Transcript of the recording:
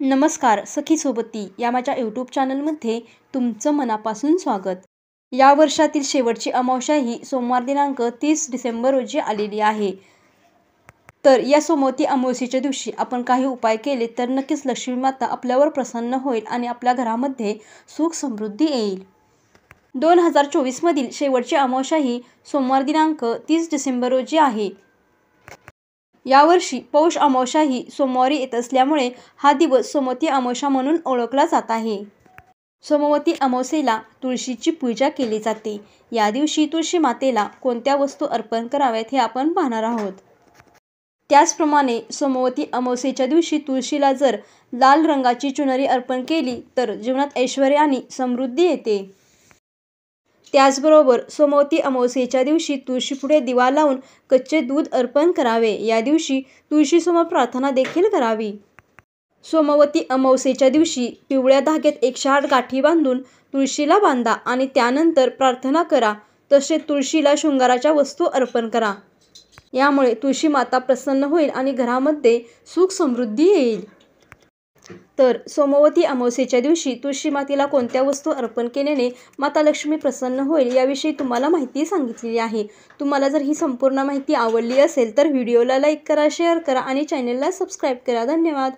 नमस्कार सखी सोबती या माझ्या यूट्यूब चॅनलमध्ये तुमचं मनापासून स्वागत. या वर्षातील शेवटची अमावस्या ही सोमवार दिनांक 30 डिसेंबर रोजी आलेली आहे. तर या सोमवती अमावस्येच्या दिवशी आपण काही उपाय केले तर नक्कीच लक्ष्मी माता आपल्यावर प्रसन्न होईल आणि आपल्या घरामध्ये सुख समृद्धी येईल. 2024 मधील शेवटची अमावस्या ही सोमवार दिनांक 30 डिसेंबर रोजी आहे. यावर्षी पौष अमावस्या ही सोमवारी येत असल्यामुळे हा दिवस सोमवती अमावस्या म्हणून ओळखला जात आहे. सोमवती अमावस्येला तुळशीची पूजा केली जाते. या दिवशी तुळशी मातेला कोणत्या वस्तू अर्पण कराव्यात हे आपण पाहणार आहोत. त्याचप्रमाणे सोमवती अमावस्येच्या दिवशी तुळशीला जर लाल रंगाची चुनरी अर्पण केली तर जीवनात ऐश्वर्य आणि समृद्धी येते. त्याचबरोबर सोमवती अमावस्येच्या दिवशी तुळशीपुढे दिवा लावून कच्चे दूध अर्पण करावे. या दिवशी तुळशीसमोर प्रार्थना देखील करावी. सोमवती अमावस्येच्या दिवशी पिवळ्या धाग्यात 108 गाठी बांधून तुळशीला बांधा आणि त्यानंतर प्रार्थना करा. तसेच तुळशीला शृंगाराच्या वस्तू अर्पण करा. यामुळे तुळशी माता प्रसन्न होईल आणि घरामध्ये सुख समृद्धी येईल. तर सोमवती अमावस्येच्या दिवशी तुळशी मातेला कोणत्या वस्तू अर्पण केल्याने माता लक्ष्मी प्रसन्न होईल याविषयी तुम्हाला माहिती सांगितलेली आहे. तुम्हाला जर ही संपूर्ण माहिती आवडली असेल तर व्हिडिओला लाईक करा, शेअर करा आणि चॅनलला सबस्क्राईब करा. धन्यवाद.